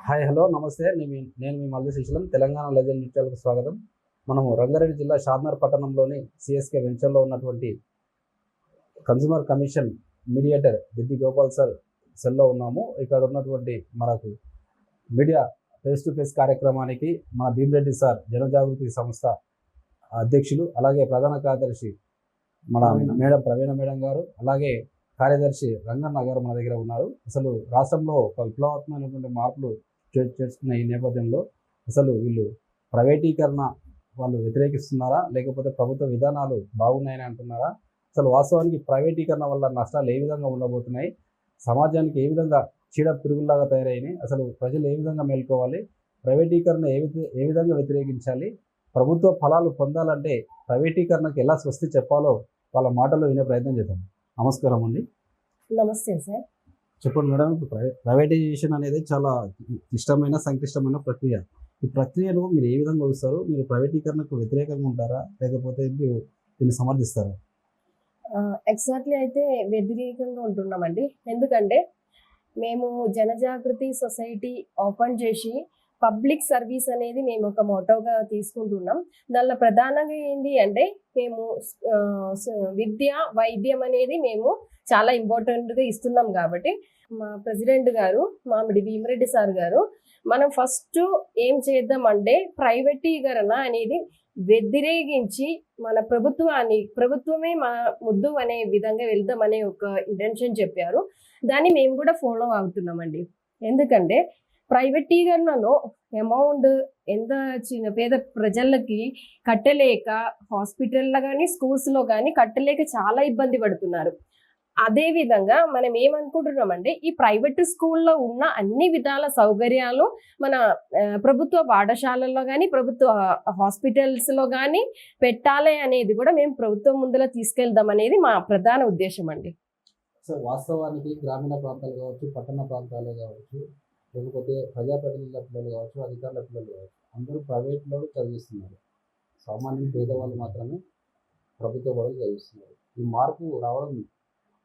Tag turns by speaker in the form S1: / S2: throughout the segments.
S1: Hi hello నమస్తే. నేను మీ మల్లి Srisailam. Telangana legend న్యూస్కు స్వాగతం. మనము రంగారెడ్డి జిల్లా షాద్నగర్ పట్టణంలోని సిఎస్కే వెంచర్లో ఉన్నటువంటి కన్స్యూమర్ కమిషన్ మీడియేటర్ దిద్ది గోపాల్ సార్ సెల్లో ఉన్నాము. ఇక్కడ ఉన్నటువంటి మనకు మీడియా ఫేస్ టు ఫేస్ కార్యక్రమానికి మన భీమరెడ్డి సార్ జనజాగృతి సంస్థ అధ్యక్షులు, అలాగే ప్రధాన కార్యదర్శి మన మేడం ప్రవీణ మేడం గారు, అలాగే కార్యదర్శి రంగన్న గారు మన దగ్గర ఉన్నారు. అసలు రాష్ట్రంలో ఒక విప్లవాత్మకమైనటువంటి మార్పులు చేస్తున్న ఈ నేపథ్యంలో అసలు వీళ్ళు ప్రైవేటీకరణ వాళ్ళు వ్యతిరేకిస్తున్నారా, లేకపోతే ప్రభుత్వ విధానాలు బాగున్నాయని అంటున్నారా? అసలు వాస్తవానికి ప్రైవేటీకరణ వల్ల నష్టాలు ఏ విధంగా ఉండబోతున్నాయి, సమాజానికి ఏ విధంగా చీడ పిరుగుల్లాగా తయారైనాయి, అసలు ప్రజలు ఏ విధంగా మేల్కోవాలి, ప్రైవేటీకరణ ఏ విధంగా వ్యతిరేకించాలి, ప్రభుత్వ ఫలాలు పొందాలంటే ప్రైవేటీకరణకు ఎలా స్వస్తి చెప్పాలో వాళ్ళ మాటల్లో వినే ప్రయత్నం చేద్దాం. నమస్కారం అండి.
S2: నమస్తే సార్.
S1: చెప్పండి మేడం. ప్రైవేటైజేషన్ అనేది చాలా క్లిష్టమైన సంక్లిష్టమైన ప్రక్రియ. ఈ ప్రక్రియను మీరు ఏ విధంగా చూస్తారు? మీరు ప్రైవేటీకరణకు వ్యతిరేకంగా ఉంటారా, లేకపోతే మీరు దీన్ని సమర్థిస్తారా?
S2: ఎగ్జాక్ట్లీ అయితే వ్యతిరేకంగా ఉంటున్నామండి. ఎందుకంటే మేము జనజాగృతి సొసైటీ ఓపెన్ చేసి పబ్లిక్ సర్వీస్ అనేది మేము ఒక మోటోగా తీసుకుంటున్నాం. దానిలో ప్రధానంగా ఏంటి అంటే మేము విద్య వైద్యం అనేది మేము చాలా ఇంపార్టెంట్గా ఇస్తున్నాం. కాబట్టి మా ప్రెసిడెంట్ గారు మామిడి భీమరెడ్డి సార్ గారు మనం ఫస్ట్ ఏం చేద్దామంటే ప్రైవేటీకరణ అనేది వ్యతిరేకించి మన ప్రభుత్వమే మా ముద్దు అనే విధంగా వెళ్దామనే ఒక ఇంటెన్షన్ చెప్పారు. దాన్ని మేము కూడా ఫాలో అవుతున్నామండి. ఎందుకంటే ప్రైవేటీకరణలో అమౌంట్ ఎంత చిన్న పేద ప్రజలకి కట్టలేక హాస్పిటల్లో కానీ స్కూల్స్లో కానీ కట్టలేక చాలా ఇబ్బంది పడుతున్నారు. అదేవిధంగా మనం ఏమనుకుంటున్నామంటే ఈ ప్రైవేట్ స్కూల్లో ఉన్న అన్ని విధాల సౌకర్యాలు మన ప్రభుత్వ పాఠశాలల్లో కానీ ప్రభుత్వ హాస్పిటల్స్లో కానీ పెట్టాలి అనేది కూడా మేము ప్రభుత్వం ముందర తీసుకెళ్దాం అనేది మా ప్రధాన ఉద్దేశం అండి.
S1: సో వాస్తవానికి గ్రామీణ ప్రాంతాలు కావచ్చు, పట్టణ ప్రాంతాలు కావచ్చు, లేకపోతే ప్రజాప్రతినిధుల పిల్లలు కావచ్చు, అధికారుల పిల్లలు కావచ్చు, అందరూ ప్రైవేట్లో చదివిస్తున్నారు. సామాన్య పేదవాళ్ళు మాత్రమే ప్రభుత్వ బడులు చదివిస్తున్నారు. ఈ మార్పు రావడం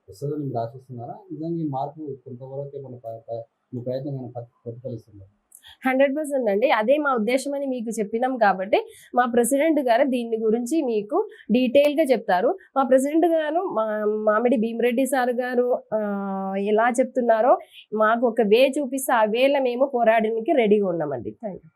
S1: వస్తుందని మీరు ఆశిస్తున్నారా? నిజంగా ఈ మార్పు కొంతవరకు మీ ప్రయత్నం ప్రతిఫలిస్తున్నారు?
S2: 100% అండి. అదే మా ఉద్దేశం అని మీకు చెప్పినాం. కాబట్టి మా ప్రెసిడెంట్ గారు దీని గురించి మీకు డీటెయిల్గా చెప్తారు. మా ప్రెసిడెంట్ గారు మామిడి భీమరెడ్డి సార్ గారు ఎలా చెప్తున్నారో మాకు ఒక వే చూపిస్తే ఆ వేలో మేము పోరాడడానికి రెడీగా ఉన్నామండి. Thank you.